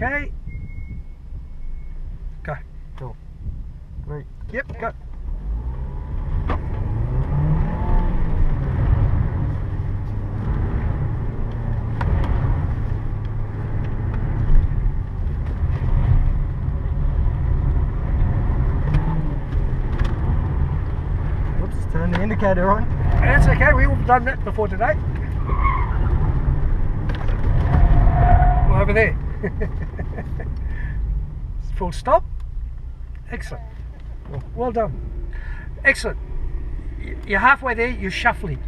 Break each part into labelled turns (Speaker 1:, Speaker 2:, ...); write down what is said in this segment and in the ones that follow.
Speaker 1: Okay. Go.
Speaker 2: 2, 3.
Speaker 1: Yep, go.
Speaker 2: Whoops, turn the indicator on.
Speaker 1: That's okay, we've done that before today. Well, over there. Full stop. Excellent. Well done. Excellent. You're halfway there, you're shuffling.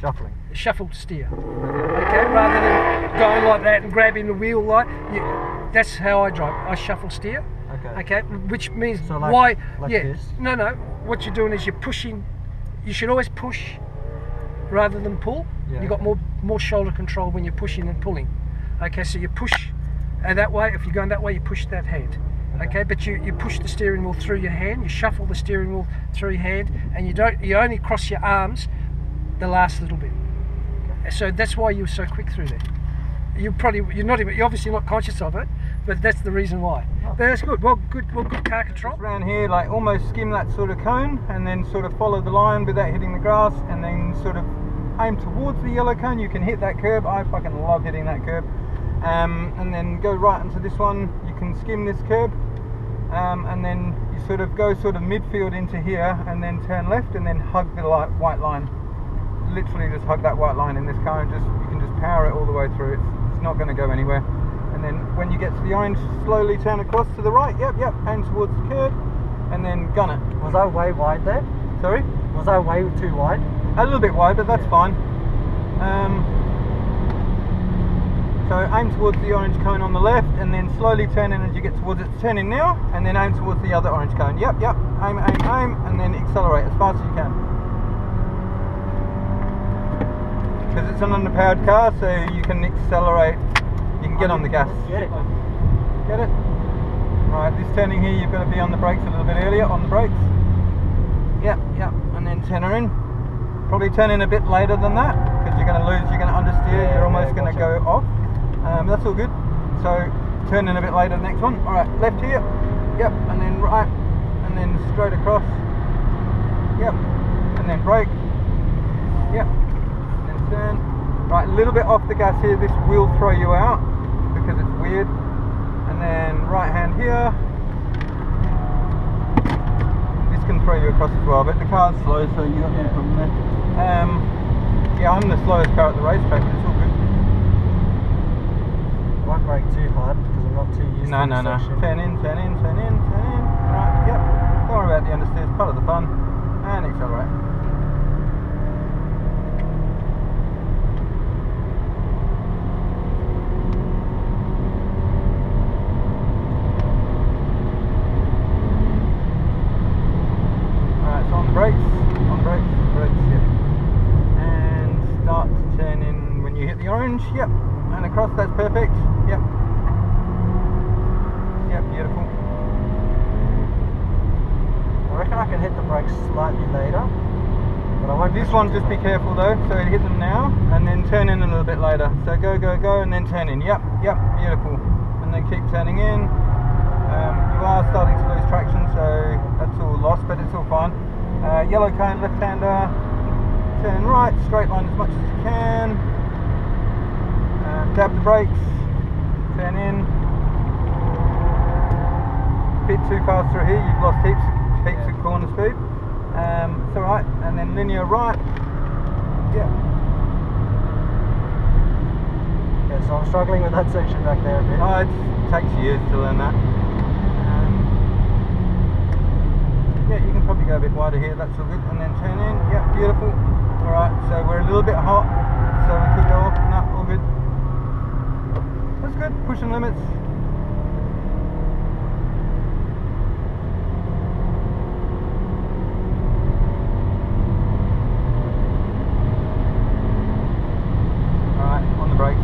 Speaker 2: Shuffling.
Speaker 1: Shuffle steer. Okay, rather than going like that and grabbing the wheel like that's how I drive. I shuffle steer.
Speaker 2: Okay.
Speaker 1: Okay, which means
Speaker 2: So like,
Speaker 1: why?
Speaker 2: like
Speaker 1: yeah.
Speaker 2: this?
Speaker 1: No. What you're doing is you're pushing. You should always push rather than pull.
Speaker 2: Yeah.
Speaker 1: You got more shoulder control when you're pushing than pulling. Okay, so you push that way. If you're going that way, you push that hand. Okay, but you push the steering wheel through your hand. You shuffle the steering wheel through your hand, and you only cross your arms the last little bit. So that's why you're so quick through there. You're obviously not conscious of it, but that's the reason why.
Speaker 2: Oh.
Speaker 1: But that's good. Well, good car control.
Speaker 3: Just around here, like almost skim that sort of cone, and then sort of follow the line without hitting the grass, and then sort of aim towards the yellow cone. You can hit that curb. I fucking love hitting that curb. And then go right into this one. You can skim this curb, and then you sort of go midfield into here, and then turn left, and then hug the white line. Literally just hug that white line in this car, and you can just power it all the way through. It's not going to go anywhere. And then when you get to the orange, slowly turn across to the right. Yep, aim towards the curb, and then gun it.
Speaker 2: Was I way wide there?
Speaker 3: Sorry?
Speaker 2: Was I way too wide?
Speaker 3: A little bit wide, but that's fine. So aim towards the orange cone on the left, and then slowly turn in as you get towards it. Turn in now, and then aim towards the other orange cone. Yep. Aim, and then accelerate as fast as you can. Because it's an underpowered car, so you can accelerate. You can get on the gas.
Speaker 2: Get it.
Speaker 3: Get it? Right, this turning here, you've got to be on the brakes a little bit earlier, on the brakes. Yep, and then turn her in. Probably turn in a bit later than that, because you're going to understeer, you're almost going to go off. That's all good. So turn in a bit later, next one. Alright, left here. Yep, and then right, and then straight across. Yep, and then brake. Yep, and then turn. Right, a little bit off the gas here, this will throw you out, because it's weird. And then right hand here. This can throw you across as well, but the car's slow, so you got no problem there. Yeah, I'm the slowest car at the racetrack, but it's all good.
Speaker 2: I won't brake too hard because I'm not too used to
Speaker 3: No.
Speaker 2: this section.
Speaker 3: Turn in. Right, yep. Don't worry about the understeer, it's part of the fun. And accelerate. Alright, so on the brakes, yep. And start to turn in when you hit the orange, yep. And across, that's perfect. Yep, beautiful.
Speaker 2: I reckon I can hit the brakes slightly later, but I won't.
Speaker 3: This one, just be careful though. So hit them now, and then turn in a little bit later. So go, and then turn in. Yep, beautiful. And then keep turning in. You are starting to lose traction, so that's all lost, but it's all fine. Yellow cone, left-hander. Turn right, straight line as much as you can. Dab the brakes, turn in. Bit too fast through here, you've lost heaps of corner speed. It's alright, and then linear right. Yeah,
Speaker 2: so I'm struggling with that section back there a bit.
Speaker 3: Oh, it takes years to learn that. Yeah, you can probably go a bit wider here, that's all good. And then turn in, yeah, beautiful. Alright, so we're a little bit hot, so we could go off. No, all good. That's good, pushing limits. Alright, on the brakes.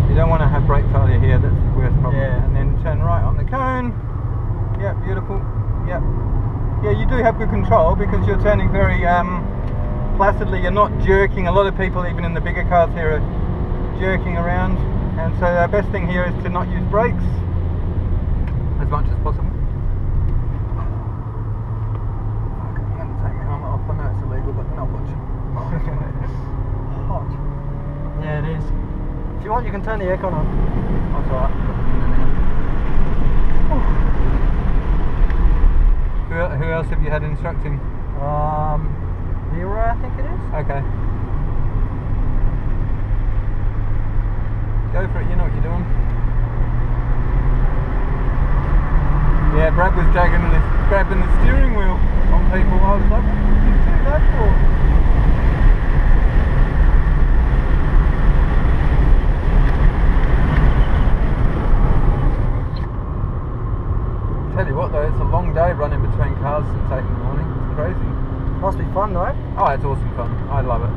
Speaker 3: You don't want to have brake failure here, that's the worst problem.
Speaker 2: Yeah.
Speaker 3: And then turn right on the cone. Yeah, beautiful. Yeah. Yeah, you do have good control because you're turning very placidly, you're not jerking. A lot of people, even in the bigger cars here, are jerking around. And so the best thing here is to not use brakes as much as possible. I'm going to take my helmet off. I know it's illegal, but not watching. Hot.
Speaker 2: Yeah, it is. If you want, you can turn the aircon on.
Speaker 3: That's alright. Who else have you had instructing?
Speaker 2: Vera, I think it is.
Speaker 3: Okay. Go for it, you know what you're doing. Yeah, Brad was grabbing the steering wheel on people. I was like, what did you do that for? Tell you what though, it's a long day running between cars since 8 in the morning. It's crazy.
Speaker 2: Must be fun though.
Speaker 3: Oh, it's awesome fun. I love it.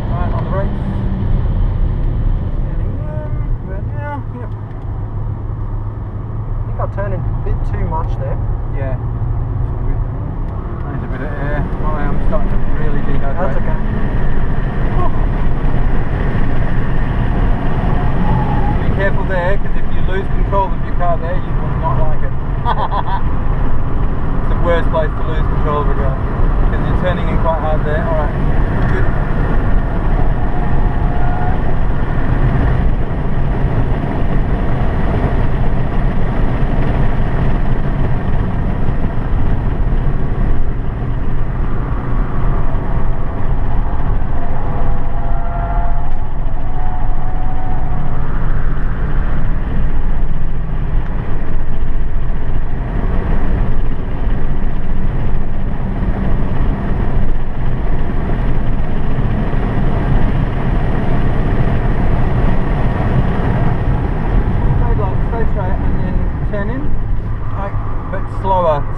Speaker 3: Right, on the brakes. Standing in. Right now. Yep.
Speaker 2: I think I turned in a bit too much there.
Speaker 3: Yeah. There's a bit of air. I am starting to really dehydrate.
Speaker 2: That's okay.
Speaker 3: Be careful there, because if you lose control of your car there, you will not like it. It's the worst place to lose control of a car, because you're turning in quite hard there. Alright, good.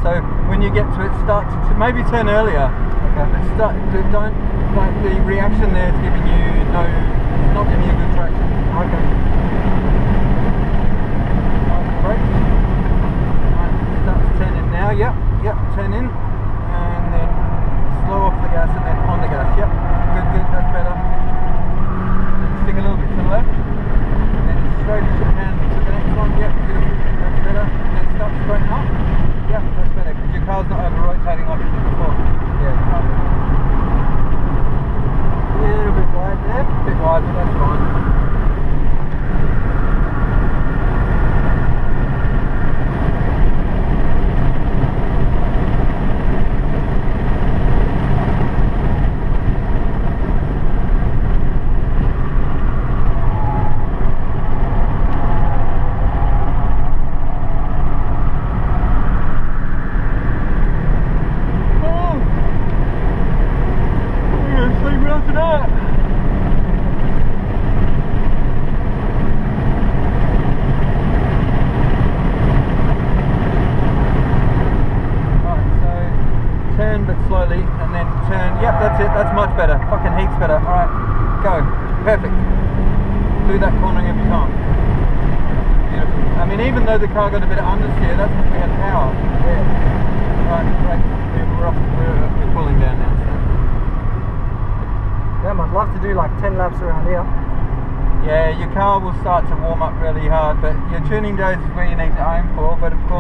Speaker 3: So when you get to it, start to maybe turn earlier. Okay. But don't like the reaction there is giving you no, it's not giving you good traction.
Speaker 2: Okay.
Speaker 3: Brakes. Right, starts turning now. Yep, turn in, and then slow off the gas and then on the gas. Yep, good. That's better. Then stick a little bit to the left, and then straight as you can to the next one. Yep, beautiful. That's better. And then start straighten up. Yeah, that's better, because your car's not over-rotating like it did before. Yeah.
Speaker 2: A little bit wide there.
Speaker 3: A bit wide, but that's fine. Slowly and then turn. Yep, that's it. That's much better. Fucking heaps better. Alright, go. Perfect. Do that cornering every time. Beautiful. I mean, even though the car got a bit of understeer, that's because we had power. Yeah. Right, great. We're pulling down now. So.
Speaker 2: Yeah, I'd love to do like 10 laps around here.
Speaker 3: Yeah, your car will start to warm up really hard, but your tuning days is where you need to aim for. But of course,